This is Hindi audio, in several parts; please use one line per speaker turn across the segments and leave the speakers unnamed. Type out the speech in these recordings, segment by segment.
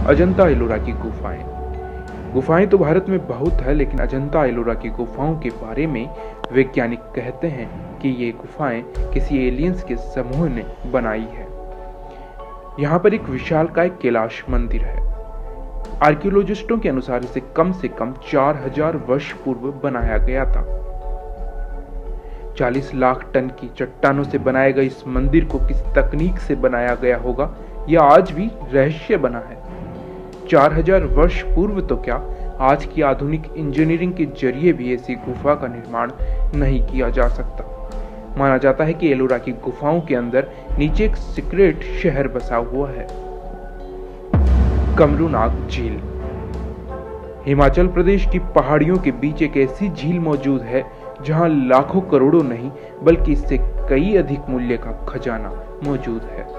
अजंता एलोरा की गुफाएं। गुफाएं तो भारत में बहुत है, लेकिन अजंता एलोरा की गुफाओं के बारे में वैज्ञानिक कहते हैं कि ये गुफाएं किसी एलियंस के समूह ने बनाई है। यहाँ पर एक विशालकाय कैलाश मंदिर है। आर्कियोलॉजिस्टों के अनुसार इसे कम से कम 4000 वर्ष पूर्व बनाया गया था। 40 लाख टन की चट्टानों से बनाए गए इस मंदिर को किस तकनीक से बनाया गया होगा, यह आज भी रहस्य बना है। 4000 वर्ष पूर्व तो क्या, आज की आधुनिक इंजीनियरिंग के जरिए भी ऐसी गुफा का निर्माण नहीं किया जा सकता। माना जाता है कि एलोरा की गुफाओं के अंदर नीचे एक सीक्रेट शहर बसा हुआ है। कमरूनाग झील। हिमाचल प्रदेश की पहाड़ियों के बीच एक ऐसी झील मौजूद है जहां लाखों करोड़ों नहीं बल्कि इससे कई अधिक मूल्य का खजाना मौजूद है।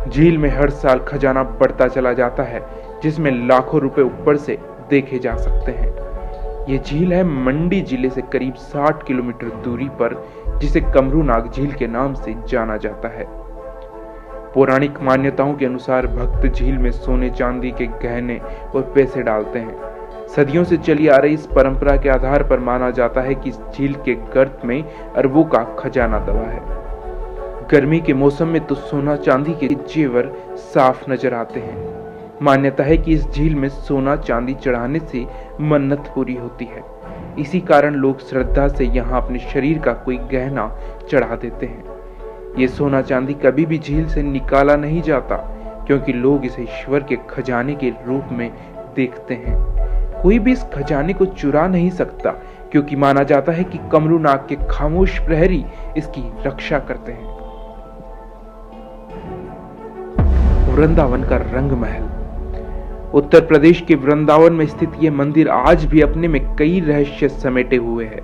झील में हर साल खजाना बढ़ता चला जाता है, जिसमें लाखों रुपए ऊपर से देखे जा सकते हैं। ये झील है मंडी जिले से करीब 60 किलोमीटर दूरी पर, जिसे कमरूनाग झील के नाम से जाना जाता है। पौराणिक मान्यताओं के अनुसार भक्त झील में सोने चांदी के गहने और पैसे डालते हैं। सदियों से चली आ रही इस परंपरा के आधार पर माना जाता है कि इस झील के गर्त में अरबों का खजाना दबा है। गर्मी के मौसम में तो सोना चांदी के जेवर साफ नजर आते हैं। मान्यता है कि इस झील में सोना चांदी चढ़ाने से मन्नत पूरी होती है। इसी कारण लोग श्रद्धा से यहाँ अपने शरीर का कोई गहना चढ़ा देते हैं। ये सोना चांदी कभी भी झील से निकाला नहीं जाता, क्योंकि लोग इसे ईश्वर के खजाने के रूप में देखते हैं। कोई भी इस खजाने को चुरा नहीं सकता, क्योंकि माना जाता है कि कमरूनाग के खामोश प्रहरी इसकी रक्षा करते हैं। वृंदावन का रंग महल। उत्तर प्रदेश के वृंदावन में स्थित यह मंदिर आज भी अपने में कई रहस्य समेटे हुए है।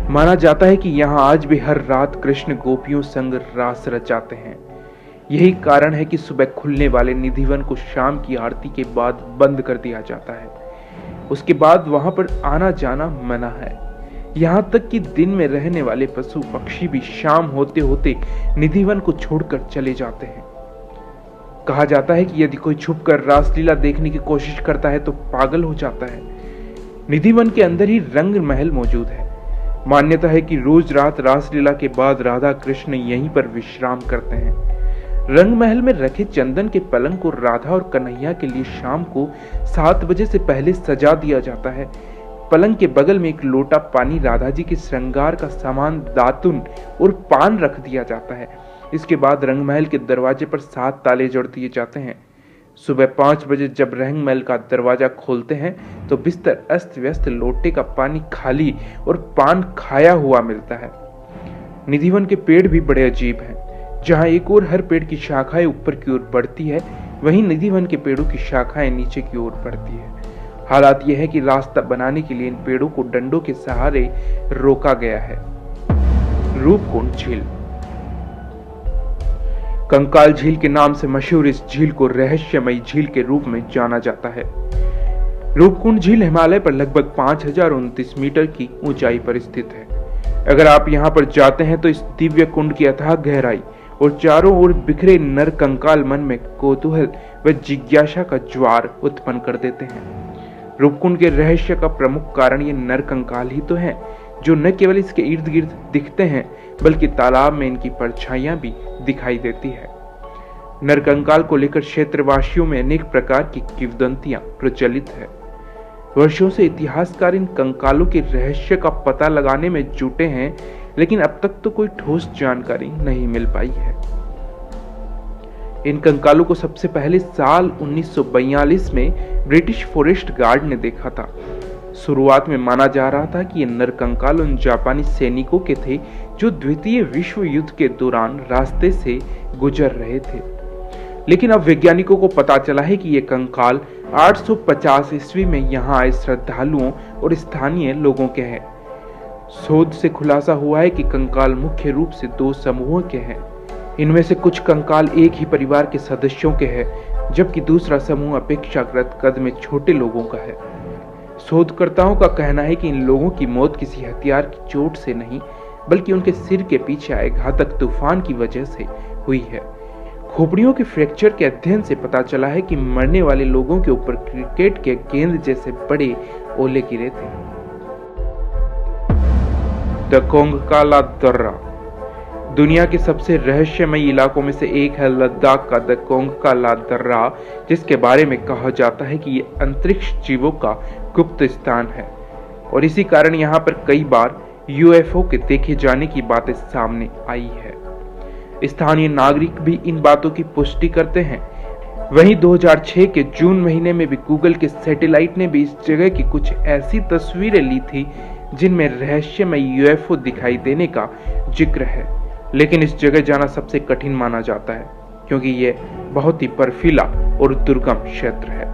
माना जाता है कि यहाँ आज भी हर रात कृष्ण गोपियों संग रास रचाते हैं। यही कारण है कि सुबह खुलने वाले निधिवन को शाम की आरती के बाद बंद कर दिया जाता है। उसके बाद वहां पर आना जाना मना है। यहाँ तक कि दिन में रहने वाले पशु पक्षी भी शाम होते होते निधिवन को छोड़कर चले जाते हैं। कहा जाता है कि यदि कोई छुपकर रासलीला देखने की कोशिश करता है तो पागल हो जाता है। निधिवन के अंदर ही रंग महल मौजूद है। मान्यता है कि रोज रात रासलीला के बाद राधा कृष्ण यहीं पर विश्राम करते हैं। रंग महल में रखे चंदन के पलंग को राधा और कन्हैया के लिए शाम को 7 बजे से पहले सजा दिया जाता है। पलंग के बगल में एक लोटा पानी, राधा जी के श्रृंगार का सामान, दातुन और पान रख दिया जाता है। इसके बाद रंग महल के दरवाजे पर 7 ताले जोड़ दिए जाते हैं। सुबह 5 बजे जब रंग महल का दरवाजा खोलते हैं तो बिस्तर अस्त व्यस्त, लोटे का पानी खाली और पान खाया हुआ मिलता है। निधिवन के पेड़ भी बड़े अजीब हैं। जहाँ एक और हर पेड़ की शाखाएं ऊपर की ओर बढ़ती है, वहीं निधिवन के पेड़ों की शाखाएं नीचे की ओर बढ़ती है। हालात यह है कि रास्ता बनाने के लिए इन पेड़ों को डंडों के सहारे रोका गया है। रूपकुंड झील। कंकाल झील के नाम से मशहूर इस झील को रहस्यमयी झील के रूप में जाना जाता है। रूपकुंड झील हिमालय पर लगभग 5029 मीटर की ऊंचाई पर स्थित है। अगर आप यहां पर जाते हैं तो इस दिव्य कुंड की अथाह गहराई और चारों ओर बिखरे नर कंकाल मन में कौतूहल व जिज्ञासा का ज्वार उत्पन्न कर देते हैं। रूपकुंड के रहस्य का प्रमुख कारण ये नर कंकाल ही तो हैं, जो न केवल इसके इर्द गिर्द दिखते हैं बल्कि तालाब में इनकी परछाइयां भी दिखाई देती है। नरकंकाल को लेकर क्षेत्रवासियों में अनेक प्रकार की किंवदंतियां प्रचलित है। वर्षों से इतिहासकार इन कंकालों के रहस्य का पता लगाने में जुटे हैं, लेकिन अब तक तो कोई ठोस जानकारी नहीं मिल पाई है। इन कंकालों को सबसे पहले साल 1942 में ब्रिटिश फॉरेस्ट गार्ड ने देखा था। शुरुआत में माना जा रहा था कि ये नरकंकाल उन जापानी सैनिकों के थे जो द्वितीय विश्व युद्ध के दौरान रास्ते से गुजर रहे थे, लेकिन अब वैज्ञानिकों को पता चला है कि ये कंकाल 850 ईस्वी में यहाँ आए श्रद्धालुओं और स्थानीय लोगों के हैं। शोध से खुलासा हुआ है कि कंकाल मुख्य रूप से 2 समूहों के हैं। इनमें से कुछ कंकाल एक ही परिवार के सदस्यों के हैं, जबकि दूसरा समूह अपेक्षाकृत कद में छोटे लोगों का है। शोधकर्ताओं का कहना है कि इन लोगों की मौत किसी हथियार की चोट से नहीं, बल्कि उनके सिर के पीछे आए घातक तूफान की वजह से हुई है। खोपड़ियों के फ्रैक्चर के अध्ययन से पता चला है कि मरने वाले लोगों के ऊपर क्रिकेट के गेंद जैसे बड़े ओले गिरे थे। द कोंगकाला दर्रा दुनिया के सबसे रहस्यमयी इलाकों में से एक है लद्दाख का द कोंगकाला दर्रा, जिसके बारे में कहा जाता है कि ये अंतरिक्ष जीवों का गुप्त स्थान है और इसी कारण यहाँ पर कई बार यूएफओ के देखे जाने की बातें सामने आई है। स्थानीय नागरिक भी इन बातों की पुष्टि करते हैं। वहीं 2006 के जून महीने में भी गूगल के सैटेलाइट ने भी इस जगह की कुछ ऐसी तस्वीरें ली थी जिनमें रहस्यमय यूएफओ दिखाई देने का जिक्र है, लेकिन इस जगह जाना सबसे कठिन माना जाता है क्योंकि यह बहुत ही बर्फीला और दुर्गम क्षेत्र है।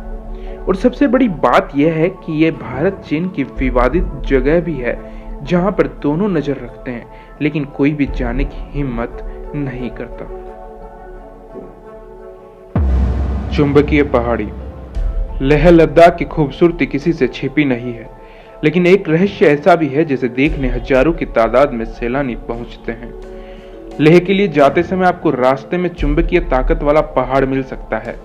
और सबसे बड़ी बात यह है कि यह भारत चीन की विवादित जगह भी है जहां पर दोनों नजर रखते हैं लेकिन कोई भी जाने की हिम्मत नहीं करता। चुंबकीय पहाड़ी लेह लद्दाख की खूबसूरती किसी से छिपी नहीं है, लेकिन एक रहस्य ऐसा भी है जिसे देखने हजारों की तादाद में सैलानी पहुंचते हैं। लेह के लिए जाते समय आपको रास्ते में चुंबकीय ताकत वाला पहाड़ मिल सकता है।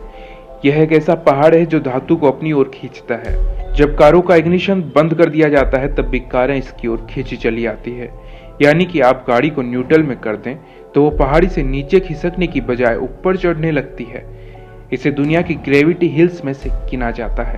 यह एक ऐसा पहाड़ है जो धातु को अपनी ओर खींचता है। जब कारों का इग्निशन बंद कर दिया जाता है तब भी कारें इसकी ओर खींची चली आती है, यानी कि आप गाड़ी को न्यूट्रल में कर दें तो वो पहाड़ी से नीचे खिसकने की बजाय ऊपर चढ़ने लगती है। इसे दुनिया की ग्रेविटी हिल्स में से गिना जाता है।